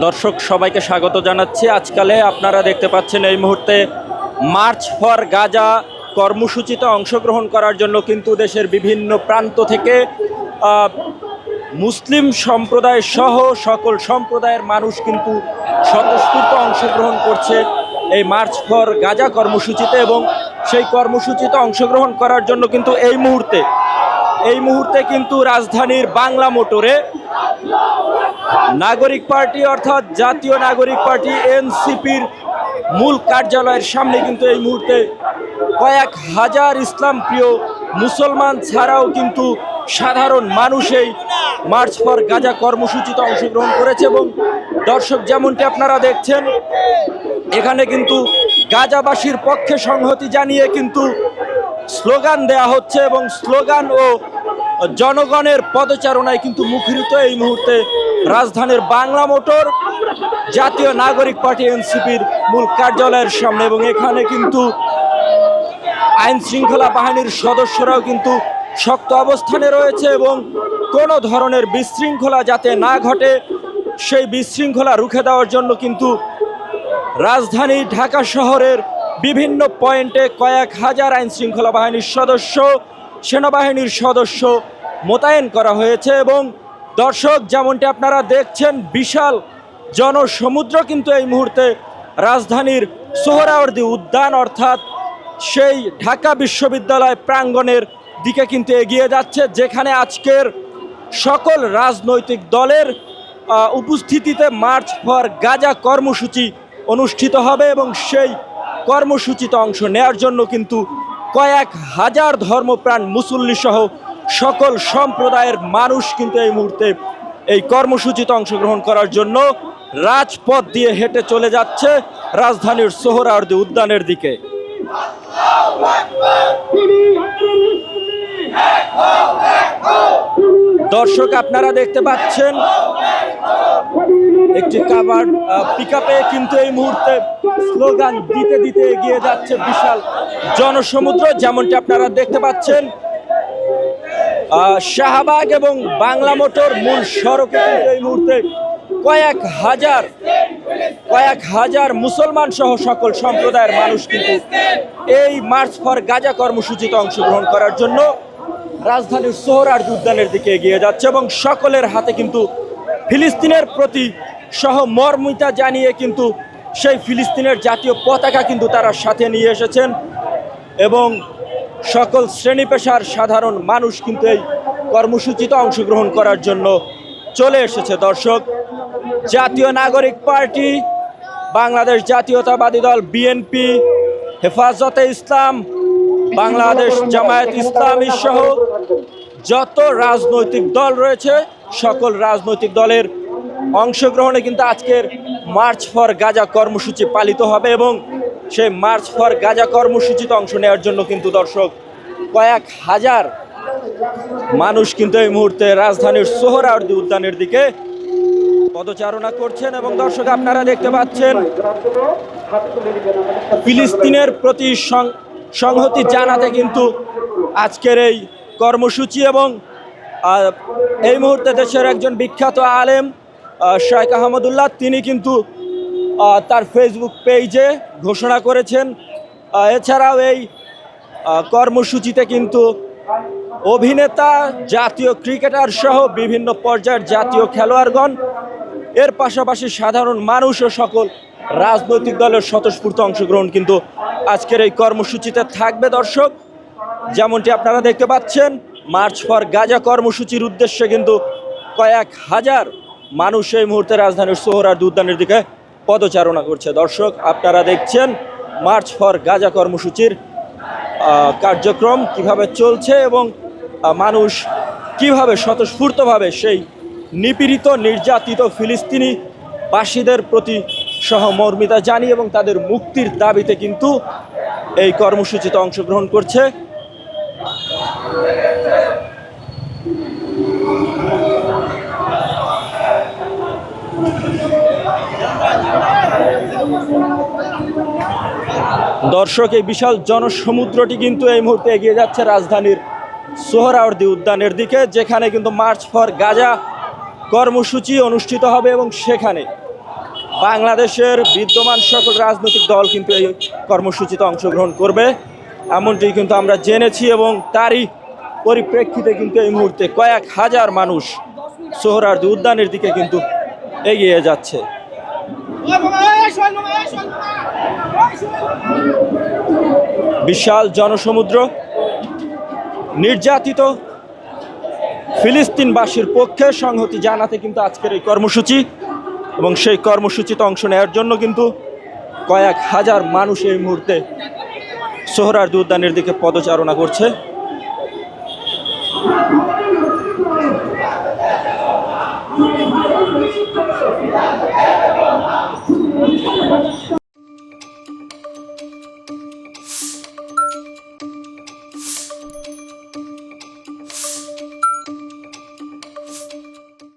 দর্শক সবাইকে স্বাগত জানাচ্ছি। আজকালে আপনারা দেখতে পাচ্ছেন এই মুহূর্তে মার্চ ফর গাজা কর্মসূচিতে অংশগ্রহণ করার জন্য কিন্তু দেশের বিভিন্ন প্রান্ত থেকে মুসলিম সম্প্রদায় সহ সকল সম্প্রদায়ের মানুষ কিন্তু স্বতঃস্ফূর্ত অংশগ্রহণ করছে এই মার্চ ফর গাজা কর্মসূচিতে, এবং সেই কর্মসূচিতে অংশগ্রহণ করার জন্য কিন্তু এই মুহূর্তে কিন্তু রাজধানীর বাংলা মোটরে নাগরিক পার্টি অর্থাৎ জাতীয় নাগরিক পার্টি এনসিপির মূল কার্যালয়ের সামনে কিন্তু এই মুহূর্তে কয়েক হাজার ইসলাম প্রিয় মুসলমান ছাড়াও কিন্তু সাধারণ মানুষ এই মার্চ ফর গাজা কর্মসূচিতে অংশগ্রহণ করেছে। এবং দর্শক যেমনটি আপনারা দেখছেন, এখানে কিন্তু গাজাবাসীর পক্ষে সংহতি জানিয়ে কিন্তু স্লোগান দেয়া হচ্ছে, এবং স্লোগান ও জনগণের পদচারণায় কিন্তু মুখরিত এই মুহূর্তে রাজধানীর বাংলা মোটর জাতীয় নাগরিক পার্টি এনসিপির মূল কার্যালয়ের সামনে। এবং এখানে কিন্তু আইন শৃঙ্খলা বাহিনীর সদস্যরাও কিন্তু শক্ত অবস্থানে রয়েছে, এবং কোনো ধরনের বিশৃঙ্খলা যাতে না ঘটে সেই বিশৃঙ্খলা রুখে দেওয়ার জন্য কিন্তু রাজধানী ঢাকা শহরের বিভিন্ন পয়েন্টে কয়েক হাজার আইন শৃঙ্খলা বাহিনীর সদস্য, সেনাবাহিনীর সদস্য মোতায়েন করা হয়েছে। এবং দর্শক যেমনটি আপনারা দেখছেন, বিশাল জনসমুদ্র কিন্তু এই মুহূর্তে রাজধানীর সোহরাওয়ার্দী উদ্যান অর্থাৎ সেই ঢাকা বিশ্ববিদ্যালয় প্রাঙ্গণের দিকে কিন্তু এগিয়ে যাচ্ছে, যেখানে আজকের সকল রাজনৈতিক দলের উপস্থিতিতে মার্চ ফর গাজা কর্মসূচি অনুষ্ঠিত হবে। এবং সেই কর্মসূচিতে অংশ নেওয়ার জন্য কিন্তু কয়েক হাজার ধর্মপ্রাণ মুসল্লি সহ সকল সম্প্রদায়ের মানুষ কিন্তু এই মুহূর্তে এই কর্মসূচিতে অংশগ্রহণ করার জন্য রাজপথ দিয়ে হেঁটে চলে যাচ্ছে রাজধানীর সোহরাওয়ার্দী উদ্যানের দিকে। দর্শক আপনারা দেখতে পাচ্ছেন একটি কাভার্ড পিকআপে কিন্তু এই মুহূর্তে স্লোগান দিতে দিতে এগিয়ে যাচ্ছে বিশাল জনসমুদ্র। যেমনটি আপনারা দেখতে পাচ্ছেন, শাহবাগ এবং বাংলা মোটর মূল সড়কে কিন্তু এই মুহূর্তে কয়েক হাজার মুসলমান সহ সকল সম্প্রদায়ের মানুষ কিন্তু এই মার্চ ফর গাজা কর্মসূচিতে অংশগ্রহণ করার জন্য রাজধানীর সোহরাওয়ার্দী উদ্যানের দিকে এগিয়ে যাচ্ছে, এবং সকলের হাতে কিন্তু ফিলিস্তিনের প্রতি সহমর্মিতা জানিয়ে কিন্তু সেই ফিলিস্তিনের জাতীয় পতাকা কিন্তু তারা সাথে নিয়ে এসেছেন। এবং সকল শ্রেণী পেশার সাধারণ মানুষ কিন্তু এই কর্মসূচিতে অংশগ্রহণ করার জন্য চলে এসেছে। দর্শক, জাতীয় নাগরিক পার্টি, বাংলাদেশ জাতীয়তাবাদী দল বিএনপি, হেফাজতে ইসলাম, বাংলাদেশ জামায়াত ইসলামী সহ যত রাজনৈতিক দল রয়েছে সকল রাজনৈতিক দলের অংশগ্রহণে কিন্তু আজকের মার্চ ফর গাজা কর্মসূচি পালিত হবে। এবং সেই মার্চ ফর গাজা কর্মসূচিতে অংশ নেওয়ার জন্য কিন্তু দর্শক কয়েক হাজার মানুষ কিন্তু এই মুহূর্তে রাজধানীর সোহরাওয়ার্দী উদ্যানের দিকে পদচারণা করছেন। এবং দর্শক আপনারা দেখতে পাচ্ছেন ফিলিস্তিনের প্রতি সংহতি জানাতে কিন্তু আজকের এই কর্মসূচি। এবং এই মুহূর্তে দেশের একজন বিখ্যাত আলেম শেখ আহমদুল্লাহ তিনি কিন্তু তার ফেসবুক পেজে ঘোষণা করেছেন, এছাড়াও এই কর্মসূচিতে কিন্তু অভিনেতা, জাতীয় ক্রিকেটার সহ বিভিন্ন পর্যায়ের জাতীয় খেলোয়াড়গণ, এর পাশাপাশি সাধারণ মানুষ ও সকল রাজনৈতিক দলের স্বতঃস্ফূর্ত অংশগ্রহণ কিন্তু আজকের এই কর্মসূচিতে থাকবে। দর্শক যেমনটি আপনারা দেখতে পাচ্ছেন, মার্চ ফর গাজা কর্মসূচির উদ্দেশ্যে কিন্তু কয়েক হাজার মানুষ এই মুহূর্তে রাজধানীর সোহরাওয়ার্দী উদ্যানের দিকে পদচারণা করছে। দর্শক আপনারা দেখছেন মার্চ ফর গাজা কর্মসূচির কার্যক্রম কিভাবে চলছে, এবং মানুষ কিভাবে স্বতঃস্ফূর্তভাবে সেই নিপীড়িত নির্যাতিত ফিলিস্তিনি বাসীদের প্রতি সহমর্মিতা জানিয়ে এবং তাদের মুক্তির দাবিতে কিন্তু এই কর্মসূচিতে অংশগ্রহণ করছে। দর্শক এই বিশাল জনসমুদ্রটি কিন্তু এই মুহূর্তে এগিয়ে যাচ্ছে রাজধানীর সোহরাওয়ার্দী উদ্যানের দিকে, যেখানে কিন্তু মার্চ ফর গাজা কর্মসূচি অনুষ্ঠিত হবে এবং সেখানে বাংলাদেশের বিদ্যমান সকল রাজনৈতিক দল কিন্তু এই কর্মসূচিতে অংশগ্রহণ করবে, এমনটি কিন্তু আমরা জেনেছি। এবং তারই পরিপ্রেক্ষিতে কিন্তু এই মুহূর্তে কয়েক হাজার মানুষ সোহরাওয়ার্দী উদ্যানের দিকে কিন্তু এগিয়ে যাচ্ছে। বিশাল জনসমুদ্র, নির্যাতিত ফিলিস্তিনবাসীর পক্ষে সংহতি জানাতে কিন্তু আজকের এই কর্মসূচি, এবং সেই কর্মসূচিতে অংশ নেওয়ার জন্য কিন্তু কয়েক হাজার মানুষ এই মুহূর্তে সোহরাওয়ার্দী উদ্যানের দিকে পদচারণা করছে।